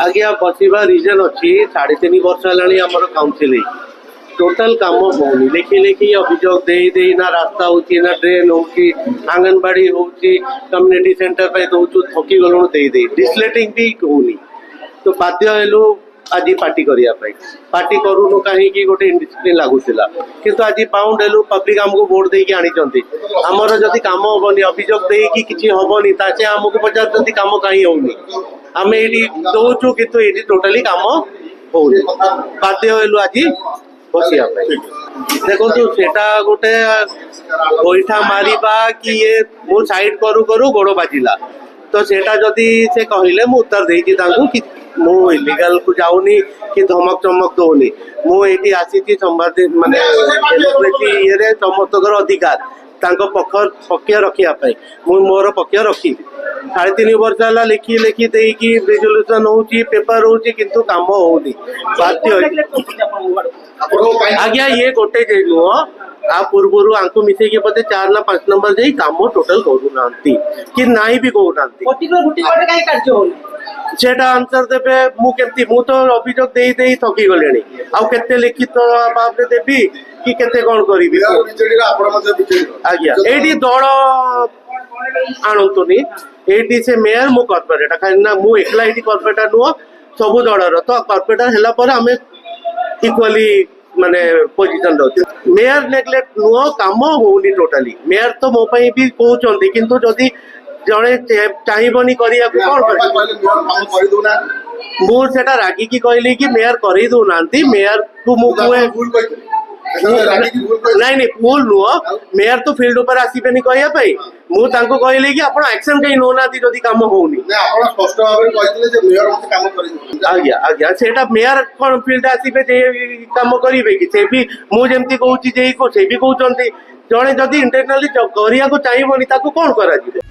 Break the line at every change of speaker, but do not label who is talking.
आज्ञा बसवा रिजन अच्छी 3.5 वर्ष है काउंसिल टोटाल काम होनी लेखि लेखि अभियोग दे ना रास्ता होची ना ड्रेन होची आंगनबाड़ी होची कम्युनिटी सेंटर पे दौचु थकी गलु दे डिस्लेटिंग भी होनी तो बाध्य हेलु आज पार्टी करिया पार्टी करूनु कहीं गोटे इनडिसिप्लिन लगुला किंतु आज पाउंड हेलु पब्लिक आमको वोट देकी आनी आमर जदि काम हेनी अभियोग देकी किछि हेनी तासे आमको पचार काम कहीं होनी आम ये दौचु किंतु ये टोटाली काम होनी बाध्य हेलु आज बसिया देखो सेटा गोटे गोईठा मारिबा कि ये मु साइड करू करू गोड़ बाजिला तो सेटा जदि से कहले मु उत्तर देछि तांकु कि मु इलीगल को जाऊनी कि धमक चमक दौनी मु एठी आसीछि संवाद माने डेमोक्रेसी ये समस्तकर अधिकार तांको पक्ष रखिया मोर पक्ष रखी 3.5 वर्ष है लिखि लिखि देकी रिजोल्यूशन होची पेपर होची किंतु काम होनी बाध्य आज्ञा ये गोटे जे नुह आ पूर्व आंकु मिसे के बोधे 4 ना 5 नंबर जे काम टोटल करू नांती कि नाही भी कहू नांती सेटा आंसर देबे मु केमती मु तो अभियोग देई थकी गलेनी आ केते लिखित बाबरे देबी कि केते कोन करिवि आज्ञा एडी दल आणतुनी एटी से मेयर मु कॉर्पोरेट खाली ना मु एकला एटी कॉर्पोरेट नुह सब दलर तो कॉर्पोरेट हैला पर हमें इक्वाली माने पोजीशन रहती मेयर नेग्लेक्ट नुह काम होनी टोटाली मेयर तो मो पई भी कहउचंदी किंतु जदी जणे चाहिबनी करिया कोन कर मु सेटा रागी की कहली कि मेयर करी दउ नांती मेयर को मु नहीं भूल नुह मेयर तो फील्ड ऊपर आसबेनि कहया मु तांको कहली कि आपण एक्शन कहीं नो नाती जदी काम होउनी
स्पष्ट भाव में कहथिले जे मेयर मते काम करी
आज्ञा आज्ञा सेटा मेयर कोन फील्ड आसीबे जे काम करिवे कि से भी मु जेमती कहउची जे को से भी कहउचंती जणे जदी इंटरनली करिया को चाहिबोनी ताको कोन करा जिवे।